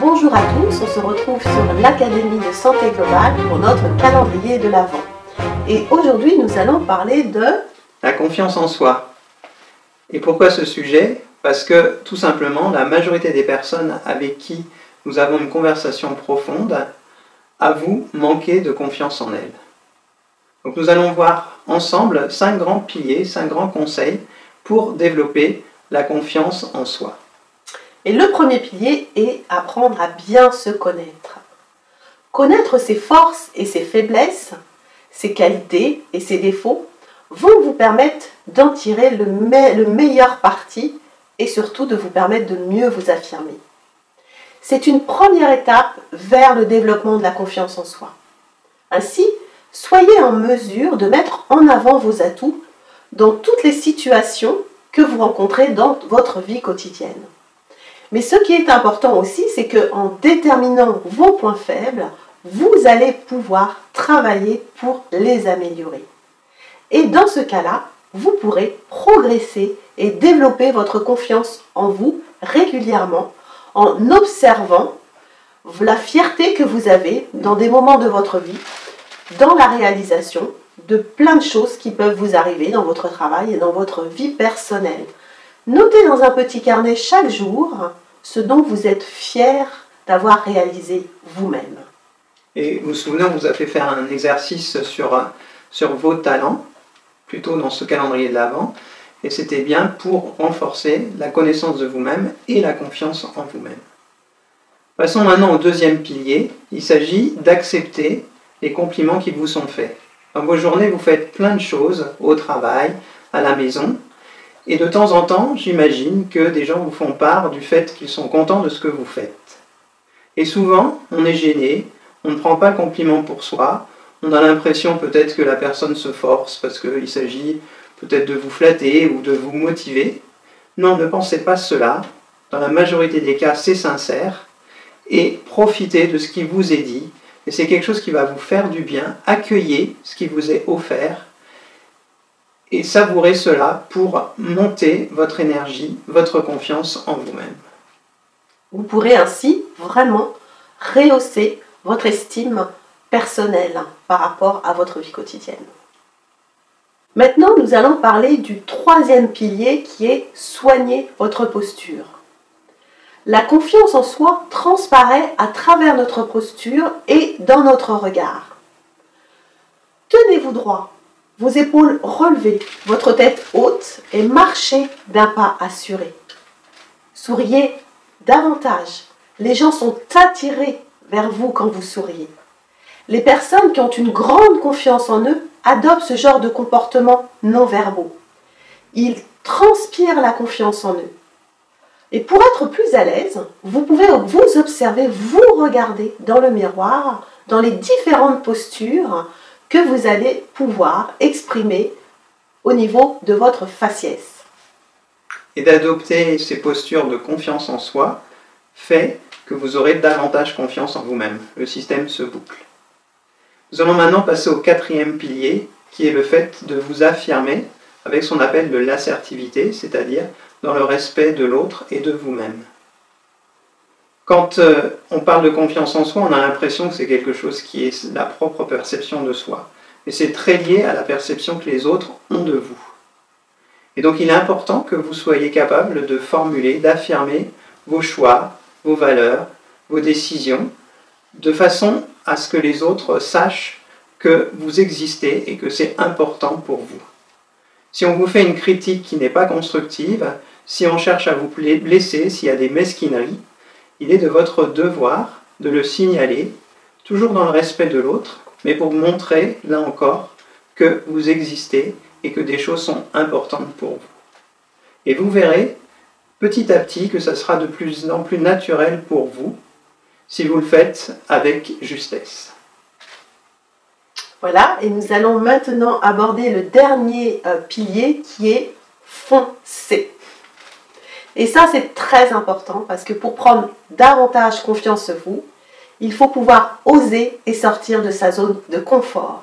Bonjour à tous, on se retrouve sur l'Académie de Santé Globale pour notre calendrier de l'Avent. Et aujourd'hui, nous allons parler de la confiance en soi. Et pourquoi ce sujet? Parce que tout simplement, la majorité des personnes avec qui nous avons une conversation profonde avouent manquer de confiance en elles. Donc nous allons voir ensemble 5 grands piliers, 5 grands conseils pour développer la confiance en soi. Et le premier pilier est apprendre à bien se connaître. Connaître ses forces et ses faiblesses, ses qualités et ses défauts vont vous permettre d'en tirer le meilleur parti et surtout de vous permettre de mieux vous affirmer. C'est une première étape vers le développement de la confiance en soi. Ainsi, soyez en mesure de mettre en avant vos atouts dans toutes les situations que vous rencontrez dans votre vie quotidienne. Mais ce qui est important aussi, c'est qu'en déterminant vos points faibles, vous allez pouvoir travailler pour les améliorer. Et dans ce cas-là, vous pourrez progresser et développer votre confiance en vous régulièrement en observant la fierté que vous avez dans des moments de votre vie, dans la réalisation de plein de choses qui peuvent vous arriver dans votre travail et dans votre vie personnelle. Notez dans un petit carnet chaque jour ce dont vous êtes fier d'avoir réalisé vous-même. Et vous vous souvenez, on vous a fait faire un exercice sur vos talents, plutôt dans ce calendrier de l'Avent, et c'était bien pour renforcer la connaissance de vous-même et la confiance en vous-même. Passons maintenant au deuxième pilier, il s'agit d'accepter les compliments qui vous sont faits. Dans vos journées, vous faites plein de choses, au travail, à la maison, et de temps en temps, j'imagine que des gens vous font part du fait qu'ils sont contents de ce que vous faites. Et souvent, on est gêné, on ne prend pas le compliment pour soi, on a l'impression peut-être que la personne se force parce qu'il s'agit peut-être de vous flatter ou de vous motiver. Non, ne pensez pas cela. Dans la majorité des cas, c'est sincère. Et profitez de ce qui vous est dit. Et c'est quelque chose qui va vous faire du bien. Accueillez ce qui vous est offert. Et savourez cela pour monter votre énergie, votre confiance en vous-même. Vous pourrez ainsi vraiment rehausser votre estime personnelle par rapport à votre vie quotidienne. Maintenant, nous allons parler du troisième pilier qui est soigner votre posture. La confiance en soi transparaît à travers notre posture et dans notre regard. Tenez-vous droit, vos épaules relevées, votre tête haute et marchez d'un pas assuré. Souriez davantage. Les gens sont attirés vers vous quand vous souriez. Les personnes qui ont une grande confiance en eux adoptent ce genre de comportement non verbaux. Ils transpirent la confiance en eux. Et pour être plus à l'aise, vous pouvez vous observer, vous regarder dans le miroir, dans les différentes postures que vous allez pouvoir exprimer au niveau de votre faciès. Et d'adopter ces postures de confiance en soi fait que vous aurez davantage confiance en vous-même. Le système se boucle. Nous allons maintenant passer au quatrième pilier, qui est le fait de vous affirmer avec ce qu'on appelle de l'assertivité, c'est-à-dire dans le respect de l'autre et de vous-même. Quand on parle de confiance en soi, on a l'impression que c'est quelque chose qui est la propre perception de soi. Mais c'est très lié à la perception que les autres ont de vous. Et donc il est important que vous soyez capable de formuler, d'affirmer vos choix, vos valeurs, vos décisions, de façon à ce que les autres sachent que vous existez et que c'est important pour vous. Si on vous fait une critique qui n'est pas constructive, si on cherche à vous blesser, s'il y a des mesquineries, il est de votre devoir de le signaler, toujours dans le respect de l'autre, mais pour montrer, là encore, que vous existez et que des choses sont importantes pour vous. Et vous verrez, petit à petit, que ça sera de plus en plus naturel pour vous, si vous le faites avec justesse. Voilà, et nous allons maintenant aborder le dernier pilier qui est foncer. Et ça, c'est très important parce que pour prendre davantage confiance en vous, il faut pouvoir oser et sortir de sa zone de confort.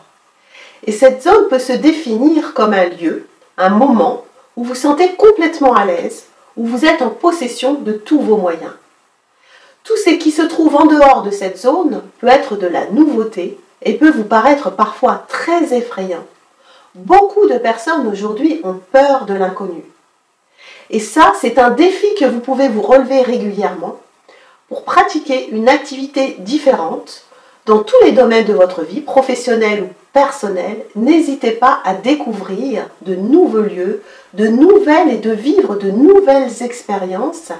Et cette zone peut se définir comme un lieu, un moment où vous vous sentez complètement à l'aise, où vous êtes en possession de tous vos moyens. Tous ce qui se trouve en dehors de cette zone peut être de la nouveauté et peut vous paraître parfois très effrayant. Beaucoup de personnes aujourd'hui ont peur de l'inconnu. Et ça, c'est un défi que vous pouvez vous relever régulièrement pour pratiquer une activité différente dans tous les domaines de votre vie, professionnelle ou personnelle. N'hésitez pas à découvrir de nouveaux lieux, de nouvelles et de vivre de nouvelles expériences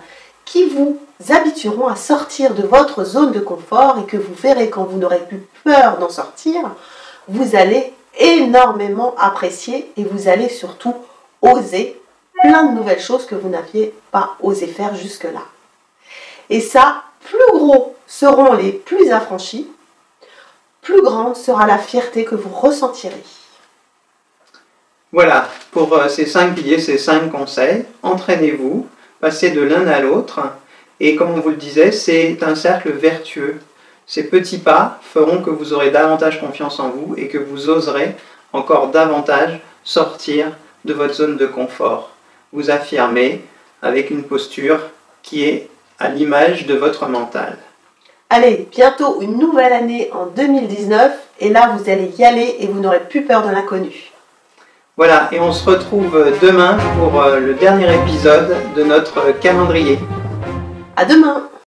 qui vous habitueront à sortir de votre zone de confort et que vous verrez quand vous n'aurez plus peur d'en sortir, vous allez énormément apprécier et vous allez surtout oser plein de nouvelles choses que vous n'aviez pas osé faire jusque-là. Et ça, plus gros seront les plus affranchis, plus grande sera la fierté que vous ressentirez. Voilà, pour ces 5 piliers, ces 5 conseils, entraînez-vous, passez de l'un à l'autre, et comme on vous le disait, c'est un cercle vertueux. Ces petits pas feront que vous aurez davantage confiance en vous et que vous oserez encore davantage sortir de votre zone de confort. Vous affirmer avec une posture qui est à l'image de votre mental. Allez, bientôt une nouvelle année en 2019 et là vous allez y aller et vous n'aurez plus peur de l'inconnu. Voilà, et on se retrouve demain pour le dernier épisode de notre calendrier. À demain!